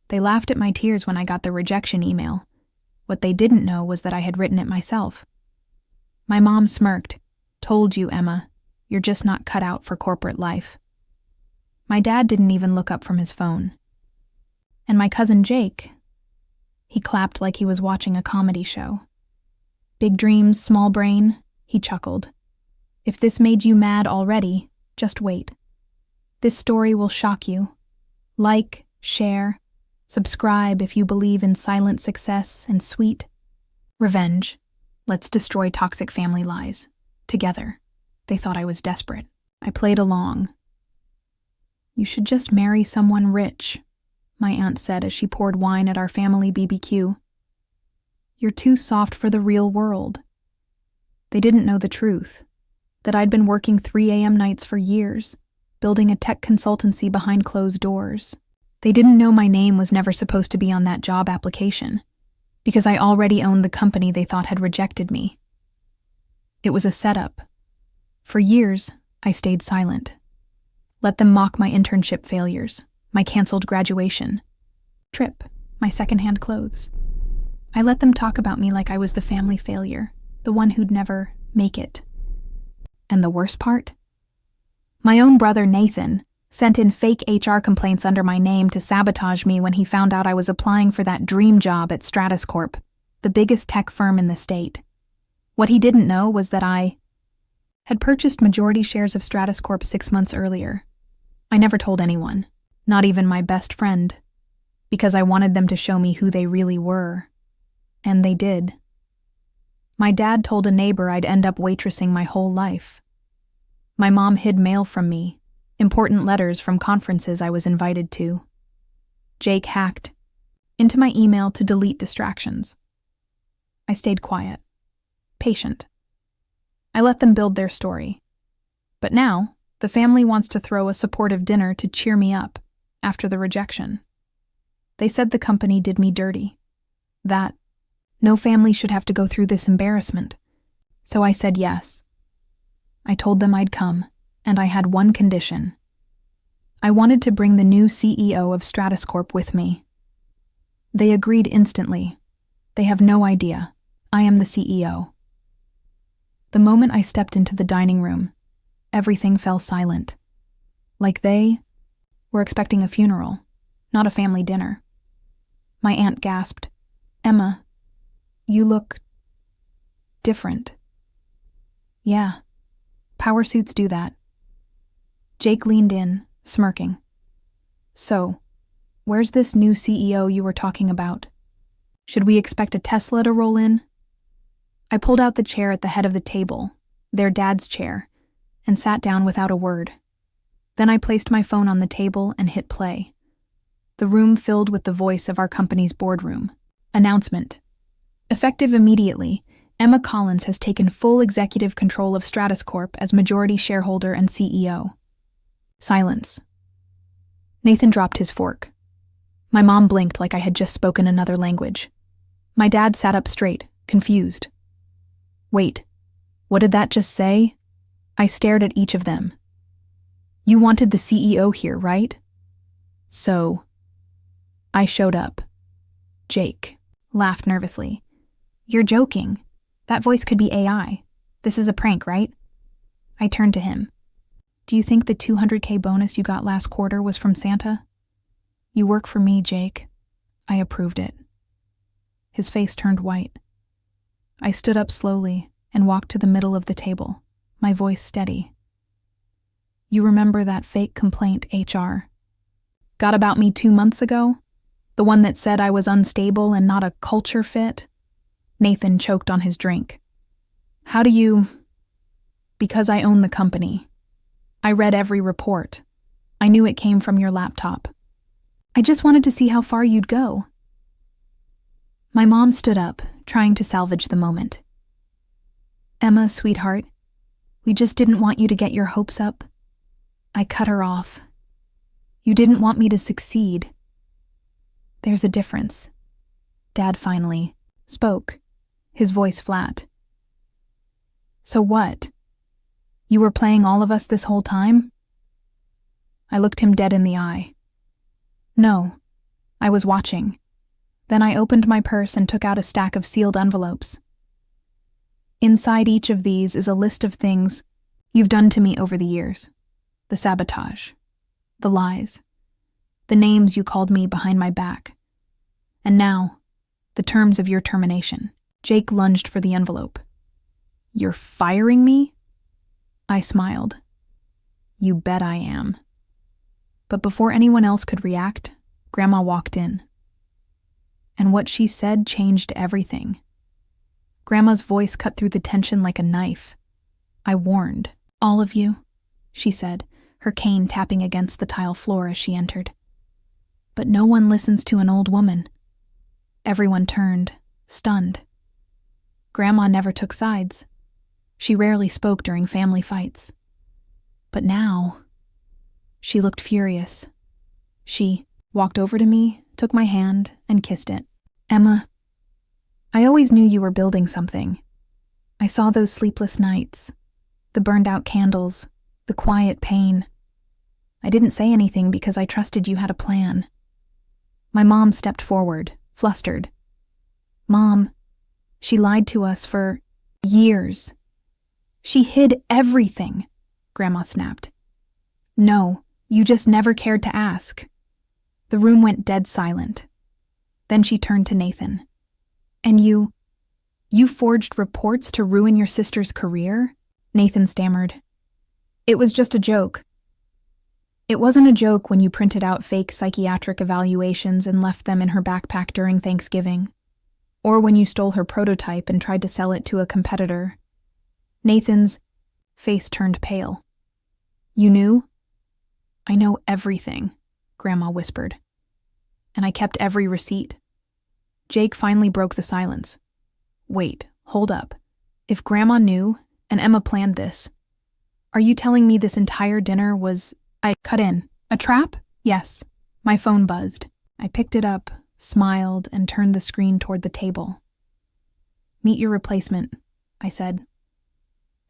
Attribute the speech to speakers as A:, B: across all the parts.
A: They laughed at my tears when I got the rejection email. What they didn't know was that I had written it myself. My mom smirked. "Told you, Emma. You're just not cut out for corporate life." My dad didn't even look up from his phone. And my cousin Jake, he clapped like he was watching a comedy show. "Big dreams, small brain," he chuckled. "If this made you mad already, just wait. This story will shock you. Like, share, subscribe if you believe in silent success and sweet revenge. Let's destroy toxic family lies. Together." They thought I was desperate. I played along. "You should just marry someone rich," my aunt said as she poured wine at our family BBQ. "You're too soft for the real world." They didn't know the truth, that I'd been working 3 a.m. nights for years, building a tech consultancy behind closed doors. They didn't know my name was never supposed to be on that job application, because I already owned the company they thought had rejected me. It was a setup. For years, I stayed silent. Let them mock my internship failures, my canceled graduation, trip, my secondhand clothes. I let them talk about me like I was the family failure, the one who'd never make it. And the worst part? My own brother Nathan sent in fake HR complaints under my name to sabotage me when he found out I was applying for that dream job at Stratus Corp, the biggest tech firm in the state. What he didn't know was that I had purchased majority shares of Stratus Corp 6 months earlier. I never told anyone, not even my best friend, because I wanted them to show me who they really were. And they did. My dad told a neighbor I'd end up waitressing my whole life. My mom hid mail from me, important letters from conferences I was invited to. Jake hacked into my email to delete distractions. I stayed quiet, patient. I let them build their story. But now, the family wants to throw a supportive dinner to cheer me up after the rejection. They said the company did me dirty, that no family should have to go through this embarrassment. So I said yes. I told them I'd come, and I had one condition. I wanted to bring the new CEO of Stratus Corp with me. They agreed instantly. They have no idea. I am the CEO. The moment I stepped into the dining room, everything fell silent. Like they were expecting a funeral, not a family dinner. My aunt gasped, "Emma, you look different." Yeah, power suits do that. Jake leaned in, smirking. "So, where's this new CEO you were talking about? Should we expect a Tesla to roll in?" I pulled out the chair at the head of the table, their dad's chair, and sat down without a word. Then I placed my phone on the table and hit play. The room filled with the voice of our company's boardroom. Announcement. Effective immediately, Emma Collins has taken full executive control of Stratus Corp as majority shareholder and CEO. Silence. Nathan dropped his fork. My mom blinked like I had just spoken another language. My dad sat up straight, confused. "Wait, what did that just say?" I stared at each of them. "You wanted the CEO here, right?" "So." I showed up. Jake laughed nervously. "You're joking. That voice could be AI. This is a prank, right?" I turned to him. "Do you think the $200K bonus you got last quarter was from Santa?" "You work for me, Jake." I approved it. His face turned white. I stood up slowly and walked to the middle of the table, my voice steady. "You remember that fake complaint HR got about me 2 months ago? The one that said I was unstable and not a culture fit?" Nathan choked on his drink. "How do you—" "Because I own the company. I read every report. I knew it came from your laptop. I just wanted to see how far you'd go." My mom stood up, trying to salvage the moment. "Emma, sweetheart, we just didn't want you to get your hopes up." I cut her off. "You didn't want me to succeed." "There's a difference." Dad finally spoke, his voice flat. "So what? You were playing all of us this whole time?" I looked him dead in the eye. "No, I was watching. Then I opened my purse and took out a stack of sealed envelopes. Inside each of these is a list of things you've done to me over the years. The sabotage, the lies, the names you called me behind my back. And now, the terms of your termination. Jake lunged for the envelope. You're firing me? I smiled. You bet I am. But before anyone else could react, Grandma walked in. And what she said changed everything. Grandma's voice cut through the tension like a knife. I warned. All of you, she said, her cane tapping against the tile floor as she entered. But no one listens to an old woman. Everyone turned, stunned. Grandma never took sides. She rarely spoke during family fights. But now, she looked furious. She walked over to me, took my hand, and kissed it. Emma, I always knew you were building something. I saw those sleepless nights, the burned-out candles, the quiet pain. I didn't say anything because I trusted you had a plan. My mom stepped forward, flustered. Mom, she lied to us for years. She hid everything, Grandma snapped. No, you just never cared to ask. The room went dead silent. Then she turned to Nathan. And you forged reports to ruin your sister's career? Nathan stammered. It was just a joke. It wasn't a joke when you printed out fake psychiatric evaluations and left them in her backpack during Thanksgiving, or when you stole her prototype and tried to sell it to a competitor. Nathan's face turned pale. You knew? I know everything, Grandma whispered. And I kept every receipt. Jake finally broke the silence. Wait, hold up. If Grandma knew, and Emma planned this, are you telling me this entire dinner was... I cut in. A trap? Yes. My phone buzzed. I picked it up, smiled, and turned the screen toward the table. Meet your replacement, I said.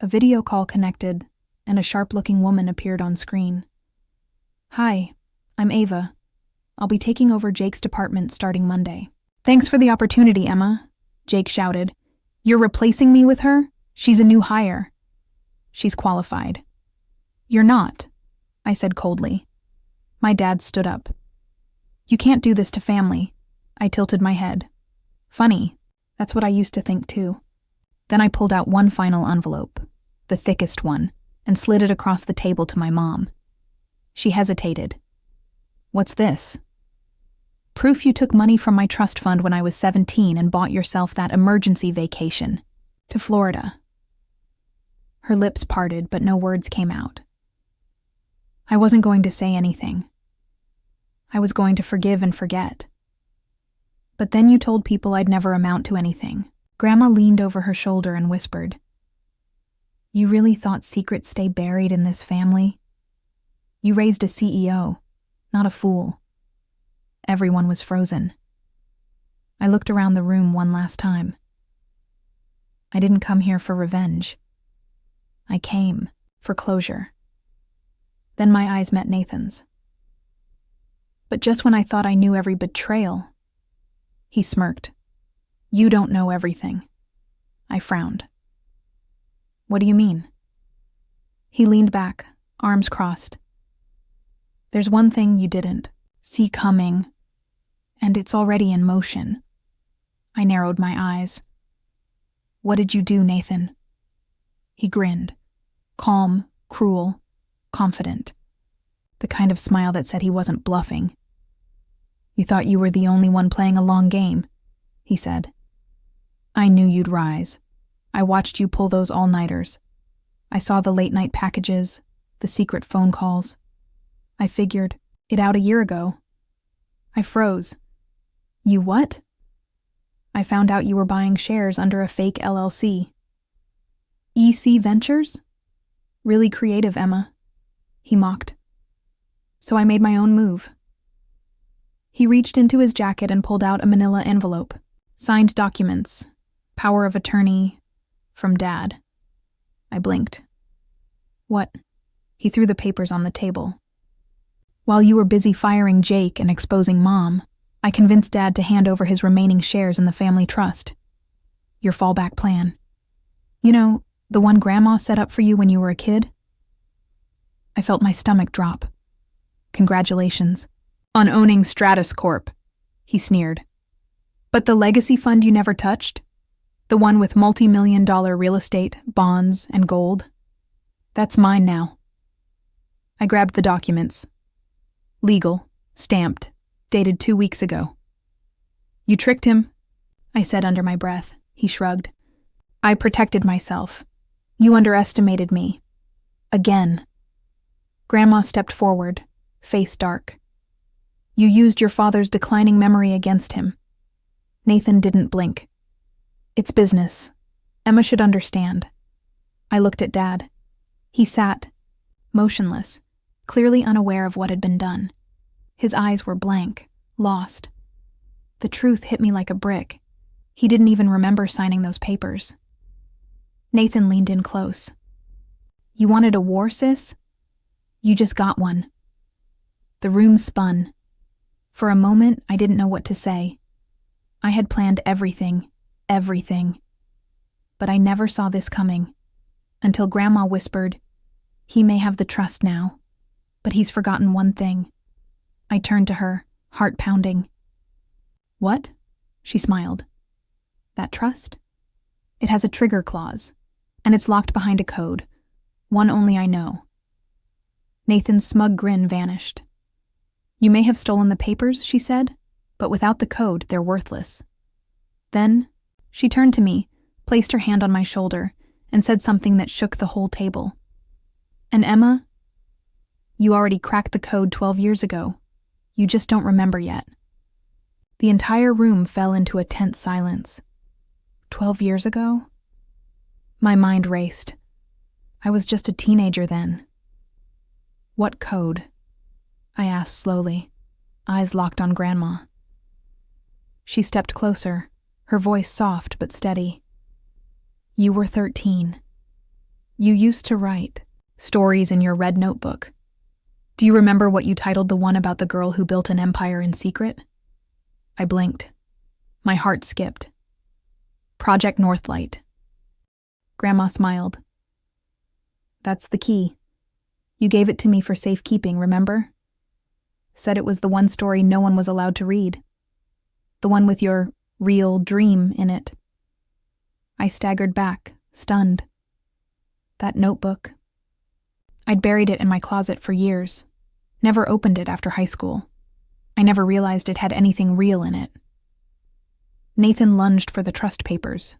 A: A video call connected, and a sharp-looking woman appeared on screen. Hi, I'm Ava. I'll be taking over Jake's department starting Monday. Thanks for the opportunity, Emma, Jake shouted. You're replacing me with her? She's a new hire. She's qualified. You're not, I said coldly. My dad stood up. You can't do this to family. I tilted my head. Funny, that's what I used to think too. Then I pulled out one final envelope, the thickest one, and slid it across the table to my mom. She hesitated. What's this? Proof you took money from my trust fund when I was 17 and bought yourself that emergency vacation to Florida. Her lips parted, but no words came out. I wasn't going to say anything. I was going to forgive and forget. But then you told people I'd never amount to anything. Grandma leaned over her shoulder and whispered, You really thought secrets stay buried in this family? You raised a CEO, not a fool. Everyone was frozen. I looked around the room one last time. I didn't come here for revenge. I came for closure. Then my eyes met Nathan's. But just when I thought I knew every betrayal, he smirked. You don't know everything. I frowned. What do you mean? He leaned back, arms crossed. There's one thing you didn't see coming, and it's already in motion. I narrowed my eyes. What did you do, Nathan? He grinned, calm, cruel, confident. The kind of smile that said he wasn't bluffing. You thought you were the only one playing a long game, he said. I knew you'd rise. I watched you pull those all-nighters. I saw the late-night packages, the secret phone calls. I figured it out a year ago. I froze. You what? I found out you were buying shares under a fake LLC. EC Ventures? Really creative, Emma. He mocked. So I made my own move. He reached into his jacket and pulled out a manila envelope. Signed documents. Power of attorney. From Dad. I blinked. What? He threw the papers on the table. While you were busy firing Jake and exposing Mom, I convinced Dad to hand over his remaining shares in the family trust. Your fallback plan. You know, the one Grandma set up for you when you were a kid? I felt my stomach drop. Congratulations. On owning Stratus Corp, he sneered. But the legacy fund you never touched? The one with multi-million-dollar real estate, bonds, and gold? That's mine now. I grabbed the documents. Legal, stamped, dated 2 weeks ago. You tricked him, I said under my breath. He shrugged. I protected myself. You underestimated me. Again. Grandma stepped forward, face dark. You used your father's declining memory against him. Nathan didn't blink. It's business. Emma should understand. I looked at Dad. He sat, motionless, clearly unaware of what had been done. His eyes were blank, lost. The truth hit me like a brick. He didn't even remember signing those papers. Nathan leaned in close. You wanted a war, sis? You just got one. The room spun. For a moment, I didn't know what to say. I had planned everything. But I never saw this coming. Until Grandma whispered, he may have the trust now, but he's forgotten one thing. I turned to her, heart pounding. What? She smiled. That trust? It has a trigger clause, and it's locked behind a code, one only I know. Nathan's smug grin vanished. You may have stolen the papers, she said, but without the code, they're worthless. Then, she turned to me, placed her hand on my shoulder, and said something that shook the whole table. And Emma, you already cracked the code 12 years ago. You just don't remember yet. The entire room fell into a tense silence. 12 years ago? My mind raced. I was just a teenager then. What code? I asked slowly, eyes locked on Grandma. She stepped closer, her voice soft but steady. You were 13. You used to write stories in your red notebook. Do you remember what you titled the one about the girl who built an empire in secret? I blinked. My heart skipped. Project Northlight. Grandma smiled. That's the key. You gave it to me for safekeeping, remember? Said it was the one story no one was allowed to read. The one with your real dream in it. I staggered back, stunned. That notebook. I'd buried it in my closet for years. Never opened it after high school. I never realized it had anything real in it. Nathan lunged for the trust papers.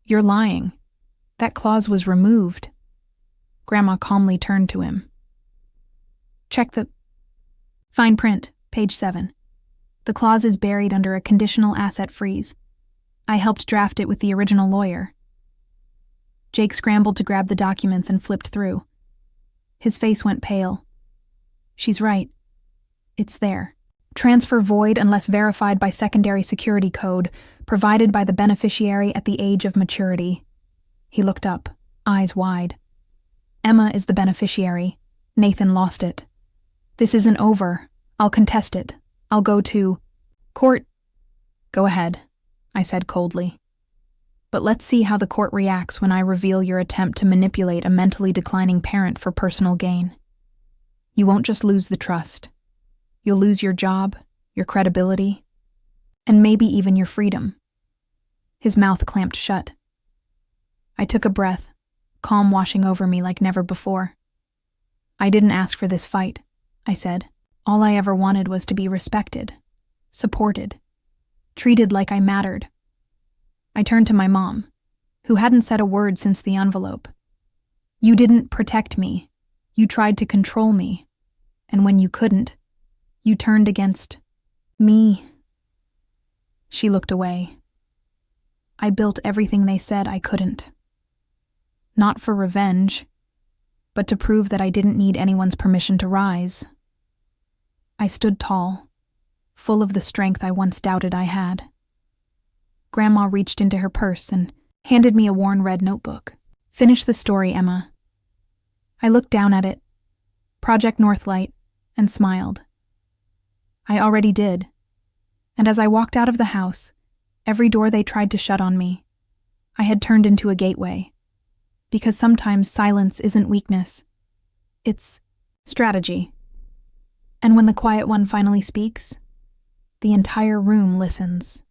A: You're lying. That clause was removed. Grandma calmly turned to him. Check the fine print, page 7. The clause is buried under a conditional asset freeze. I helped draft it with the original lawyer. Jake scrambled to grab the documents and flipped through. His face went pale. She's right. It's there. Transfer void unless verified by secondary security code provided by the beneficiary at the age of maturity. He looked up, eyes wide. Emma is the beneficiary. Nathan lost it. This isn't over. I'll contest it. I'll go to court. Go ahead, I said coldly. But let's see how the court reacts when I reveal your attempt to manipulate a mentally declining parent for personal gain. You won't just lose the trust. You'll lose your job, your credibility, and maybe even your freedom. His mouth clamped shut. I took a breath, calm washing over me like never before. I didn't ask for this fight, I said. All I ever wanted was to be respected, supported, treated like I mattered. I turned to my mom, who hadn't said a word since the envelope. You didn't protect me. You tried to control me. And when you couldn't, you turned against me. She looked away. I built everything they said I couldn't. Not for revenge, but to prove that I didn't need anyone's permission to rise. I stood tall, full of the strength I once doubted I had. Grandma reached into her purse and handed me a worn red notebook. Finish the story, Emma. I looked down at it, Project Northlight, and smiled. I already did, And as I walked out of the house, every door they tried to shut on me, I had turned into a gateway. Because sometimes silence isn't weakness. It's strategy. And when the quiet one finally speaks, the entire room listens.